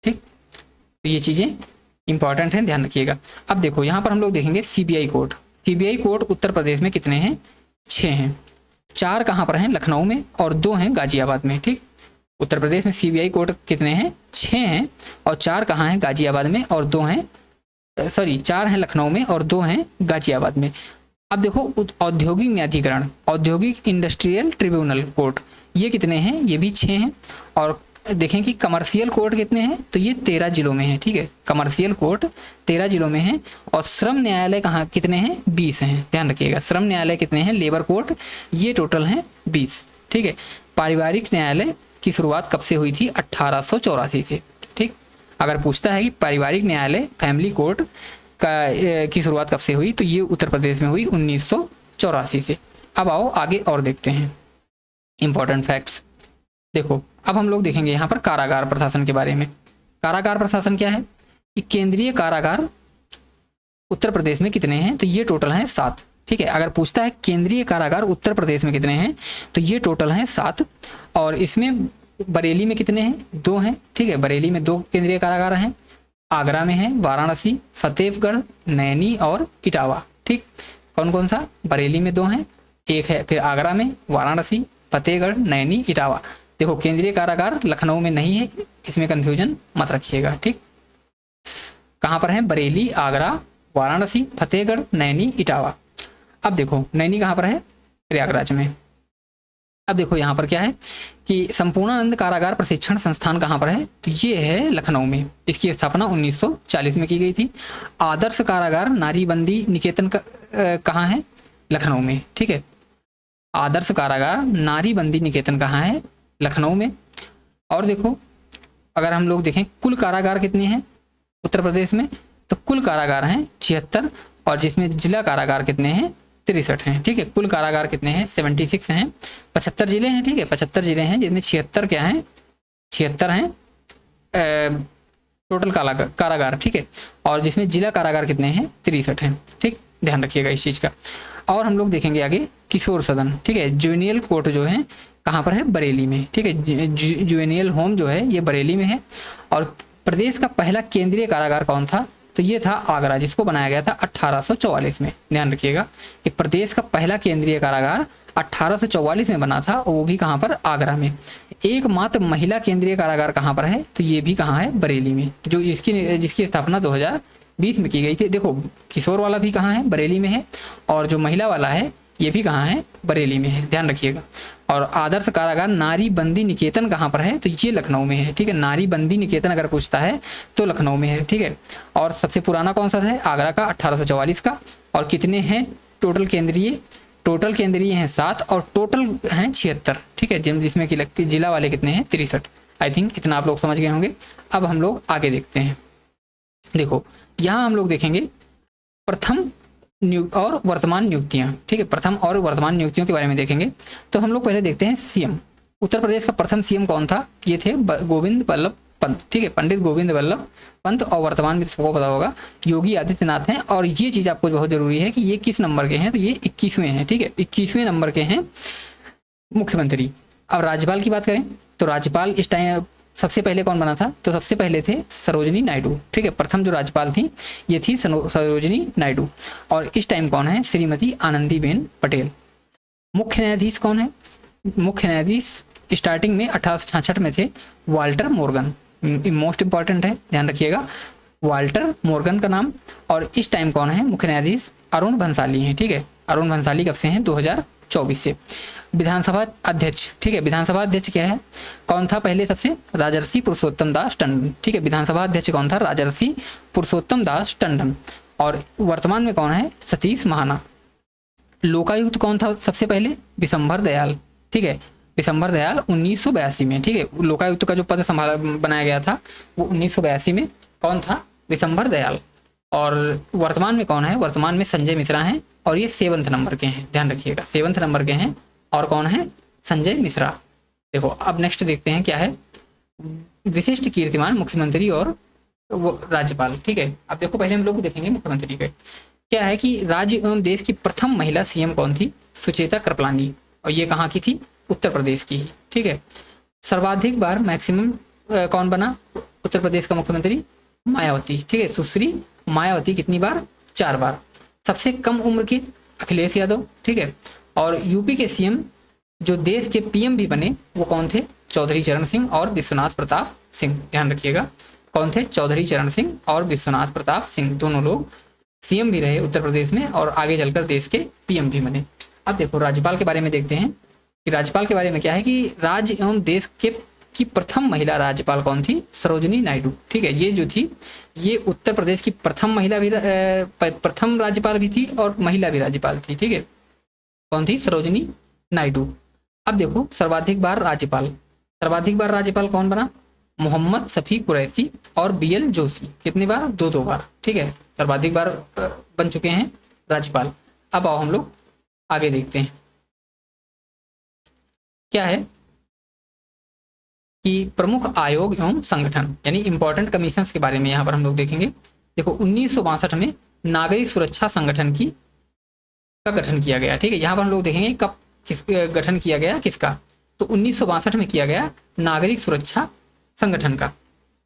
ठीक, तो ये चीज़ें इंपॉर्टेंट हैं, ध्यान रखिएगा। अब देखो यहाँ पर हम लोग देखेंगे CBI court. CBI court Uttar Pradesh में कितने हैं 6 हैं, 4 कहाँ पर हैं लखनऊ में और 2 हैं गाजियाबाद में। ठीक, उत्तर प्रदेश में सीबीआई कोर्ट कितने हैं 6 हैं, और 4 कहाँ हैं गाजियाबाद में और 2 हैं 4 हैं लखनऊ में और 2 हैं गाजियाबाद में। अब देखो औद्योगिक न्यायाधिकरण, औद्योगिक इंडस्ट्रियल ट्रिब्यूनल कोर्ट, ये कितने हैं, ये भी 6 हैं। और देखें कि कमर्शियल कोर्ट कितने हैं, तो ये 13 जिलों में है। ठीक है, कमर्शियल कोर्ट 13 जिलों में है। और श्रम न्यायालय कहाँ कितने हैं 20 हैं, ध्यान रखिएगा। श्रम न्यायालय कितने हैं, लेबर कोर्ट, ये टोटल हैं 20। ठीक है, पारिवारिक न्यायालय की शुरुआत कब से हुई थी 1884 से। ठीक, अगर पूछता है कि पारिवारिक न्यायालय फैमिली कोर्ट की शुरुआत कब से हुई, तो ये उत्तर प्रदेश में हुई 1984 से। अब आओ आगे और देखते हैं इंपॉर्टेंट फैक्ट्स। देखो अब हम लोग देखेंगे यहाँ पर कारागार प्रशासन के बारे में। कारागार प्रशासन क्या है कि केंद्रीय कारागार उत्तर प्रदेश में कितने हैं, तो ये टोटल हैं 7। ठीक है, अगर पूछता है केंद्रीय कारागार उत्तर प्रदेश में कितने हैं, तो ये टोटल हैं 7। और इसमें बरेली में कितने हैं 2 हैं। ठीक है, बरेली में 2 केंद्रीय कारागार हैं, आगरा में है, वाराणसी, फतेहगढ़, नैनी और इटावा। ठीक, कौन कौन सा, बरेली में 2 हैं, एक है फिर आगरा में, वाराणसी, फतेहगढ़, नैनी, इटावा। देखो केंद्रीय कारागार लखनऊ में नहीं है, इसमें कंफ्यूजन मत रखिएगा। ठीक, कहाँ पर है, बरेली, आगरा, वाराणसी, फतेहगढ़, नैनी, इटावा। अब देखो नैनी कहाँ पर है, प्रयागराज में। अब देखो यहाँ पर क्या है कि संपूर्णानंद कारागार प्रशिक्षण संस्थान कहाँ पर है, तो ये है लखनऊ में। इसकी स्थापना 1940 में की गई थी। आदर्श कारागार नारीबंदी निकेतन कहाँ है, लखनऊ में। ठीक है, आदर्श कारागार नारीबंदी निकेतन कहाँ है, लखनऊ में। और देखो अगर हम लोग देखें कुल कारागार कितने हैं उत्तर प्रदेश में, तो कुल कारागार हैं 76, और जिसमें जिला कारागार कितने हैं 63 हैं। ठीक है, कुल कारागार कितने हैं 76 हैं। 75 जिले हैं। ठीक है, 75 जिले हैं, जिसमें 76 क्या हैं 76 हैं टोटल कारागार। ठीक है, और जिसमें जिला कारागार कितने हैं 63 हैं। ठीक, ध्यान रखिएगा इस चीज़ का। और हम लोग देखेंगे आगे किशोर सदन। ठीक है, जुवेनियल कोर्ट जो है कहाँ पर है, बरेली में। ठीक है, जुवेनियल होम जो है ये बरेली में है। और प्रदेश का पहला केंद्रीय कारागार कौन था? तो ये था आगरा, जिसको बनाया गया था 1844 में। ध्यान रखिएगा कि प्रदेश का पहला केंद्रीय कारागार 1844 में बना था, और वो भी कहाँ पर? आगरा में। एकमात्र महिला केंद्रीय कारागार कहाँ पर है? तो ये भी कहाँ है? बरेली में, जो जिसकी स्थापना 2020 में की गई थी। देखो किशोर वाला भी कहाँ है? बरेली में है, और जो महिला वाला है ये भी कहाँ है? बरेली में है। ध्यान रखिएगा। और आदर्श कारागार नारी बंदी निकेतन कहाँ पर है? तो ये लखनऊ में है। ठीक है, नारी बंदी निकेतन अगर पूछता है तो लखनऊ में है। ठीक है, और सबसे पुराना कौन सा है? आगरा का, 1844 का। और कितने हैं टोटल केंद्रीय? टोटल केंद्रीय हैं 7 और टोटल हैं 76। ठीक है, जिसमें कि जिला वाले कितने हैं? 63। आई थिंक इतना आप लोग समझ गए होंगे। अब हम लोग आगे देखते हैं। देखो यहाँ हम लोग देखेंगे प्रथम और वर्तमान नियुक्तियां। ठीक है, प्रथम और वर्तमान नियुक्तियों के बारे में देखेंगे। तो हम लोग पहले देखते हैं सीएम। उत्तर प्रदेश का प्रथम सीएम कौन था? ये थे गोविंद वल्लभ पंत। ठीक है, पंडित गोविंद वल्लभ पंत। और वर्तमान में सबको पता होगा योगी आदित्यनाथ हैं। और ये चीज़ आपको बहुत जरूरी है कि ये किस नंबर के हैं? तो ये 21वें हैं। ठीक है, 21वें नंबर के हैं मुख्यमंत्री। अब राज्यपाल की बात करें तो राज्यपाल इस टाइम सबसे पहले कौन बना था? तो सबसे पहले थे सरोजिनी नायडू। ठीक है, प्रथम जो राज्यपाल थी ये थी सरोजिनी नायडू। और इस टाइम कौन है? श्रीमती आनंदीबेन पटेल। मुख्य न्यायाधीश कौन है? मुख्य न्यायाधीश स्टार्टिंग में 1866 में थे वाल्टर मोर्गन। मोस्ट इंपॉर्टेंट है, ध्यान रखिएगा, वाल्टर मोर्गन का नाम। और इस टाइम कौन है मुख्य न्यायाधीश? अरुण भंसाली हैं। ठीक है, अरुण भंसाली कब से हैं? 2024 से। विधानसभा अध्यक्ष, ठीक है, विधानसभा अध्यक्ष क्या है? कौन था पहले? सबसे राजर्षि पुरुषोत्तम दास टंडन। ठीक है, विधानसभा अध्यक्ष कौन था? राजर्षि पुरुषोत्तम दास टंडन। और वर्तमान में कौन है? सतीश महाना। लोकायुक्त कौन था सबसे पहले? विशंभर दयाल। ठीक है, विशंभर दयाल 1982 में। ठीक है, लोकायुक्त का जो पद संभाला बनाया गया था वो 1982 में। कौन था? विशंभर दयाल। और वर्तमान में कौन है? वर्तमान में संजय मिश्रा हैं, और ये 7वें नंबर के हैं। ध्यान रखिएगा, 7वें नंबर के हैं। और कौन है? संजय मिश्रा। देखो अब नेक्स्ट देखते हैं क्या है, विशिष्ट कीर्तिमान मुख्यमंत्री और वो राज्यपाल। ठीक है, अब देखो पहले हम लोग देखेंगे मुख्यमंत्री के क्या है कि राज्य एवं देश की प्रथम महिला सीएम कौन थी? सुचेता कृपलानी। और ये कहाँ की थी? उत्तर प्रदेश की। ठीक है, सर्वाधिक बार मैक्सिमम कौन बना उत्तर प्रदेश का मुख्यमंत्री? मायावती। ठीक है, सुश्री मायावती कितनी बार? 4 बार। सबसे कम उम्र के? अखिलेश यादव। ठीक है, और यूपी के सीएम जो देश के पीएम भी बने वो कौन थे? चौधरी चरण सिंह और विश्वनाथ प्रताप सिंह। ध्यान रखिएगा, कौन थे? चौधरी चरण सिंह और विश्वनाथ प्रताप सिंह। दोनों लोग सीएम भी रहे उत्तर प्रदेश में और आगे चलकर देश के पीएम भी बने। अब देखो राज्यपाल के बारे में देखते हैं कि राज्यपाल के बारे में क्या है कि राज्य एवं देश के की प्रथम महिला राज्यपाल कौन थी? सरोजिनी नायडू। ठीक है, ये जो थी ये उत्तर प्रदेश की प्रथम महिला भी प्रथम राज्यपाल भी थी और महिला भी राज्यपाल थी। ठीक है, कौन थी? सरोजिनी नायडू। अब देखो सर्वाधिक बार राज्यपाल कौन बना? मोहम्मद शफी कुरैशी और बीएल जोशी। कितनी बार? 2 बार। ठीक है, सर्वाधिक बार बन चुके हैं राज्यपाल। अब आओ हम लोग आगे देखते हैं क्या है कि प्रमुख आयोग एवं संगठन यानी इंपॉर्टेंट कमीशंस के बारे में यहाँ पर हम लोग देखेंगे। देखो 1962 में नागरिक सुरक्षा संगठन का गठन किया गया। ठीक है, यहाँ पर हम लोग देखेंगे कब किस गठन किया गया, किसका? तो 1962 में किया गया नागरिक सुरक्षा संगठन का।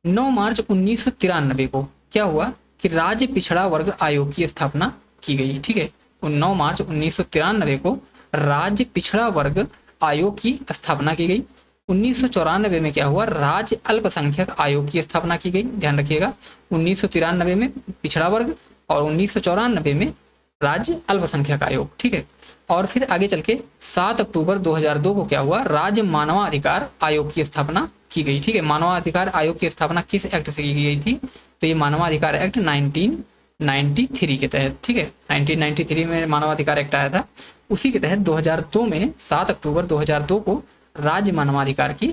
9 मार्च 1993 को क्या हुआ कि राज्य पिछड़ा वर्ग आयोग की स्थापना की गई। ठीक है, 9 मार्च 1993 को राज्य पिछड़ा वर्ग आयोग की स्थापना की गई। 1994 में क्या हुआ? राज्य अल्पसंख्यक आयोग की स्थापना की गई। ध्यान रखिएगा, 1993 में पिछड़ा वर्ग और 1994 में राज्य अल्पसंख्यक आयोग। ठीक है, और फिर आगे चल के 7 अक्टूबर 2002 को क्या हुआ? राज्य मानवाधिकार आयोग की स्थापना की गई। ठीक है, मानवाधिकार आयोग की स्थापना किस एक्ट से की गई थी? तो ये मानवाधिकार एक्ट 1993 के तहत। ठीक है, 1993 में मानवाधिकार एक्ट आया था, उसी के तहत 2002 में 7 अक्टूबर 2002 को राज्य मानवाधिकार की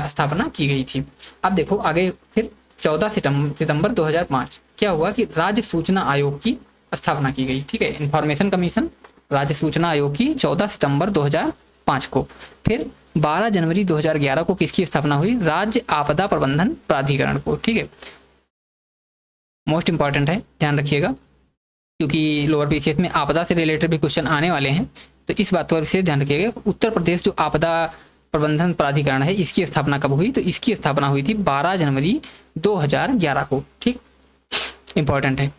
स्थापना की गई थी। अब देखो आगे फिर 14 सितंबर 2005 क्या हुआ कि राज्य सूचना आयोग की स्थापना की गई। ठीक है, इंफॉर्मेशन कमीशन राज्य सूचना आयोग की 14 सितंबर 2005 को। फिर 12 जनवरी 2011 को किसकी स्थापना हुई? राज्य आपदा प्रबंधन प्राधिकरण को। ठीक है, मोस्ट इंपॉर्टेंट है, ध्यान रखिएगा, क्योंकि लोअर पीसीएस में आपदा से रिलेटेड भी क्वेश्चन आने वाले हैं, तो इस बात पर विशेष ध्यान रखिएगा। उत्तर प्रदेश जो आपदा प्रबंधन प्राधिकरण है इसकी स्थापना कब हुई? तो इसकी स्थापना हुई थी 12 जनवरी 2011 को। ठीक, इंपॉर्टेंट है।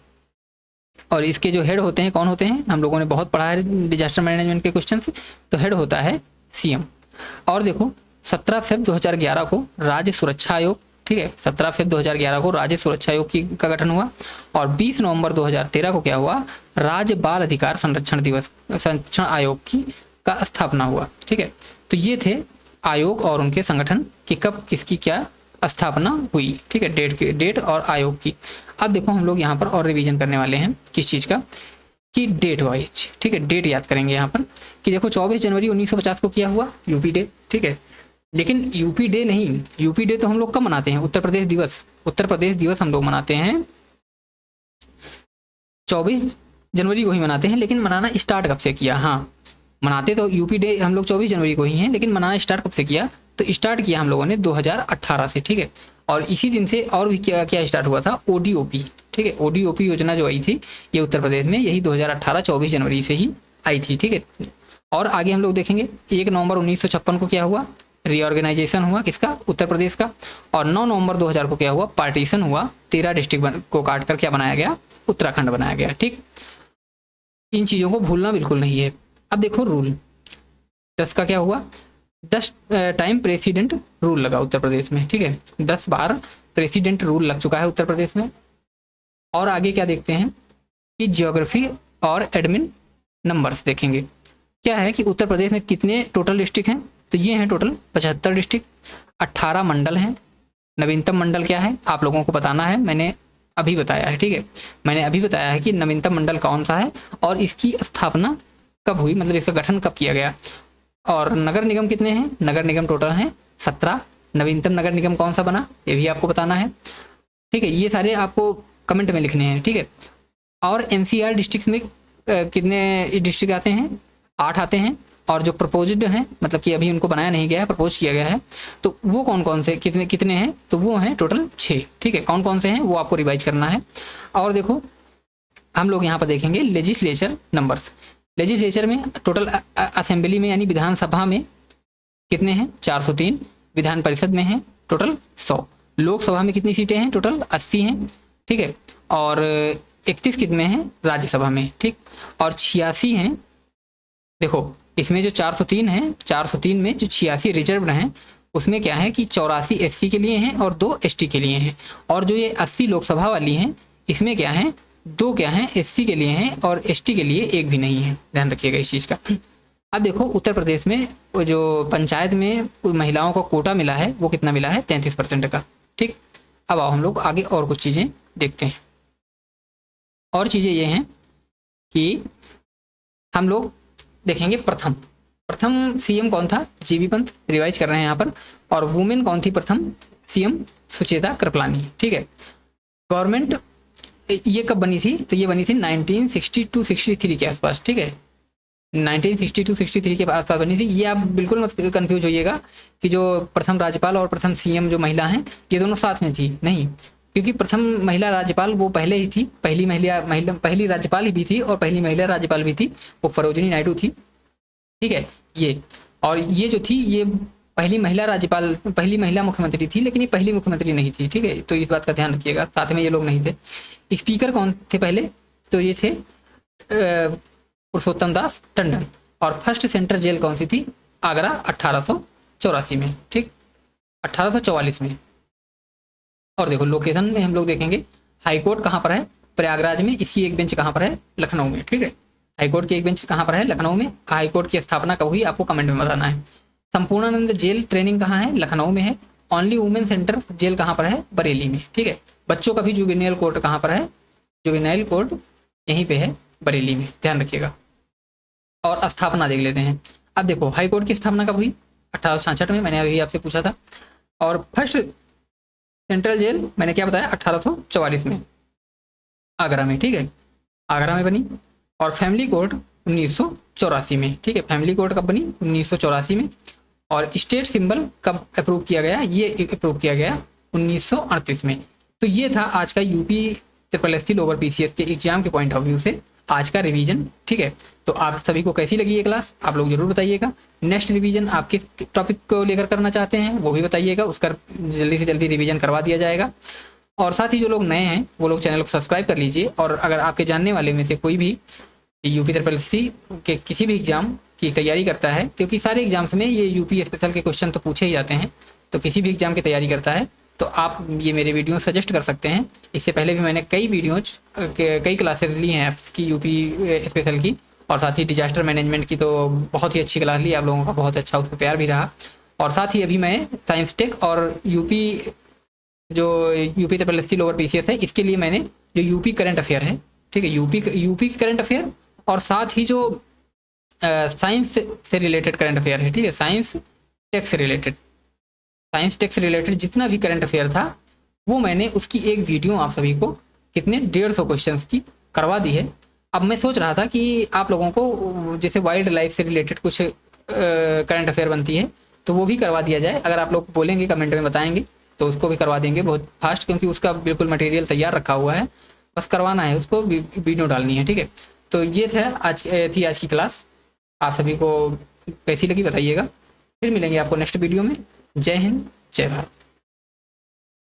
और इसके जो हेड होते हैं कौन होते हैं, हम लोगों ने बहुत पढ़ा है डिजास्टर मैनेजमेंट के क्वेश्चन। तो हेड होता है सीएम। और देखो 17 फरवरी 2011 को राज्य सुरक्षा आयोग, ठीक है, 17 फरवरी 2011 को राज्य सुरक्षा आयोग का गठन हुआ। और 20 नवंबर 2013 को क्या हुआ, राज्य बाल अधिकार संरक्षण आयोग का स्थापना हुआ। ठीक है, तो ये थे आयोग और उनके संगठन कि कब किसकी क्या स्थापना हुई। ठीक है, डेट और आयोग की। अब देखो हम लोग यहाँ पर और रिवीजन करने वाले हैं किस चीज़ का, कि डेट वाइज। ठीक है, डेट याद करेंगे यहाँ पर कि देखो 24 जनवरी 1950 को किया हुआ यूपी डे। ठीक है, लेकिन यूपी डे नहीं, यूपी डे तो हम लोग कब मनाते हैं, उत्तर प्रदेश दिवस। उत्तर प्रदेश दिवस हम लोग मनाते हैं 24 जनवरी को ही मनाते हैं, लेकिन मनाना स्टार्ट कब से किया। हाँ, मनाते तो यूपी डे हम लोग 24 जनवरी को ही हैं, लेकिन मनाना स्टार्ट कब से किया, तो स्टार्ट किया हम लोगों ने 2018 से। ठीक है, और इसी दिन से और भी क्या क्या स्टार्ट हुआ था, ओडीओपी। ठीक है, ओडीओपी योजना जो आई थी ये उत्तर प्रदेश में यही 2018 24 जनवरी से ही आई थी। ठीक है, और आगे हम लोग देखेंगे 1 नवंबर 1956 को क्या हुआ, रीऑर्गेनाइजेशन हुआ किसका, उत्तर प्रदेश का। और 9 नवंबर 2000 को क्या हुआ, पार्टीशन हुआ, 13 डिस्ट्रिक्ट को काट कर क्या बनाया गया, उत्तराखंड बनाया गया। ठीक, इन चीज़ों को भूलना बिल्कुल नहीं है। अब देखो रूल 10 का क्या हुआ, 10 टाइम प्रेसिडेंट रूल लगा उत्तर प्रदेश में। ठीक है, 10 बार प्रेसिडेंट रूल लग चुका है उत्तर प्रदेश में। और आगे क्या देखते हैं कि ज्योग्राफी और एडमिन नंबर्स देखेंगे। क्या है कि उत्तर प्रदेश में कितने टोटल डिस्ट्रिक्ट हैं, तो ये हैं टोटल 75 डिस्ट्रिक्ट, 18 मंडल हैं। नवीनतम मंडल क्या है आप लोगों को बताना है, मैंने अभी बताया है। ठीक है, मैंने अभी बताया है कि नवीनतम मंडल कौन सा है और इसकी स्थापना कब हुई, मतलब इसका गठन कब किया गया। और नगर निगम कितने हैं, नगर निगम टोटल हैं 17। नवीनतम नगर निगम कौन सा बना ये भी आपको बताना है। ठीक है, ये सारे आपको कमेंट में लिखने हैं। ठीक है, और एनसीआर डिस्ट्रिक्ट में कितने डिस्ट्रिक्ट आते हैं, 8 आते हैं। और जो प्रपोज्ड हैं, मतलब कि अभी उनको बनाया नहीं गया है, प्रपोज किया गया है, तो वो कौन कौन से कितने कितने हैं, तो वो हैं टोटल 6। ठीक है, कौन कौन से हैं वो आपको रिवाइज करना है। और देखो हम लोग यहाँ पर देखेंगे लेजिस्लेचर नंबर्स। लेजिस्लेचर में टोटल असेंबली में यानी विधानसभा में कितने हैं, 403। विधान परिषद में हैं टोटल 100। लोकसभा में कितनी सीटें हैं, टोटल 80 हैं। ठीक है, और 31 कितने हैं राज्यसभा में। ठीक, और 86 हैं। देखो इसमें जो 403 हैं, 403 में जो 86 रिजर्व हैं उसमें क्या है कि 84 एससी के लिए हैं और 2 एसटी के लिए हैं। और जो ये 80 लोकसभा वाली हैं इसमें क्या है, 2 क्या हैं एससी के लिए हैं और एसटी के लिए 1 भी नहीं है। ध्यान रखिएगा इस चीज़ का। अब देखो उत्तर प्रदेश में जो पंचायत में महिलाओं को कोटा मिला है वो कितना मिला है, 33% का। ठीक, अब आओ हम लोग आगे और कुछ चीज़ें देखते हैं। और चीज़ें ये हैं कि हम लोग देखेंगे प्रथम सीएम कौन था, जीबी पंत, रिवाइज कर रहे हैं यहाँ पर। और वुमेन कौन थी प्रथम सीएम, सुचेता कृपलानी। ठीक है, गवर्नमेंट ये कब बनी थी, तो ये बनी थी 1962-63 के आसपास। ठीक है, 1962-63 के आसपास बनी थी। ये आप बिल्कुल मत कंफ्यूज होइएगा कि जो प्रथम राज्यपाल और प्रथम सीएम जो महिला हैं ये दोनों साथ में थी, नहीं, क्योंकि प्रथम महिला राज्यपाल वो पहले ही थी, पहली राज्यपाल ही भी थी और पहली महिला राज्यपाल भी थी, वो सरोजिनी नायडू थी। ठीक है, ये और ये जो थी ये पहली महिला राज्यपाल, पहली महिला मुख्यमंत्री थी, लेकिन ये पहली मुख्यमंत्री नहीं थी। ठीक है, तो इस बात का ध्यान रखिएगा। साथ में ये लोग नहीं थे। स्पीकर कौन थे पहले, तो ये थे पुरुषोत्तम दास टंडन। और फर्स्ट सेंट्रल जेल कौन सी थी, आगरा, 1884 में। ठीक, 1844 में। और देखो लोकेशन में हम लोग देखेंगे हाईकोर्ट कहाँ पर है, प्रयागराज में। इसकी एक बेंच कहाँ पर है, लखनऊ में। ठीक है, हाईकोर्ट की एक बेंच कहाँ पर है, लखनऊ में। हाईकोर्ट की स्थापना कब हुई आपको कमेंट में बताना है। संपूर्णानंद जेल ट्रेनिंग कहाँ है, लखनऊ में है। ओनली वुमेन सेंटर जेल कहाँ पर है, बरेली में। ठीक है, बच्चों का भी जुवेनाइल कोर्ट कहाँ पर है, जुवेनाइल कोर्ट यहीं पे है, बरेली में। ध्यान रखिएगा। और स्थापना देख लेते हैं। अब देखो हाईकोर्ट की स्थापना कब हुई, 1866 में, मैंने अभी आपसे पूछा था। और फर्स्ट सेंट्रल जेल मैंने क्या बताया, 1844 में, आगरा में। ठीक है, आगरा में बनी। और फैमिली कोर्ट 1984 में। ठीक है, फैमिली कोर्ट कब बनी, 1984 में। और स्टेट सिंबल कब अप्रूव किया गया, ये अप्रूव किया गया 1938 में। तो ये था आज का यूपी SSC लोअर PCS के एग्जाम के पॉइंट ऑफ व्यू से आज का रिवीजन। ठीक है, तो आप सभी को कैसी लगी ये क्लास आप लोग जरूर बताइएगा। नेक्स्ट रिवीजन आप किस टॉपिक को लेकर करना चाहते हैं वो भी बताइएगा, उसका जल्दी से जल्दी रिवीजन करवा दिया जाएगा। और साथ ही जो लोग नए हैं वो लोग चैनल को सब्सक्राइब कर लीजिए। और अगर आपके जानने वाले में से कोई भी यूपी SSSC के किसी भी एग्ज़ाम की तैयारी करता है, क्योंकि सारे एग्जाम्स में ये यूपी स्पेशल के क्वेश्चन तो पूछे ही जाते हैं, तो किसी भी एग्ज़ाम की तैयारी करता है तो आप ये मेरे वीडियो सजेस्ट कर सकते हैं। इससे पहले भी मैंने कई वीडियोज कई क्लासेस ली हैं ऐप्स की यूपी स्पेशल की, और साथ ही डिजास्टर मैनेजमेंट की तो बहुत ही अच्छी क्लास ली, आप लोगों का बहुत अच्छा उस पर प्यार भी रहा। और साथ ही अभी मैं साइंस टेक और यूपी SSSC लोअर PCS है, इसके लिए मैंने जो यूपी करंट अफेयर है, ठीक है, यूपी करंट अफेयर और साथ ही जो साइंस से रिलेटेड करंट अफेयर है, ठीक है, साइंस टेक से रिलेटेड जितना भी करंट अफेयर था वो मैंने उसकी एक वीडियो आप सभी को कितने 150 क्वेश्चंस की करवा दी है। अब मैं सोच रहा था कि आप लोगों को जैसे वाइल्ड लाइफ से रिलेटेड कुछ करंट अफेयर बनती है तो वो भी करवा दिया जाए। अगर आप लोग बोलेंगे, कमेंट में बताएंगे तो उसको भी करवा देंगे बहुत फास्ट, क्योंकि उसका बिल्कुल मटेरियल तैयार रखा हुआ है, बस करवाना है, उसको वीडियो डालनी है, ठीक है। तो ये आज की क्लास। आप सभी को कैसी लगी बताइएगा। फिर मिलेंगे आपको नेक्स्ट वीडियो में। जय हिंद, जय भारत।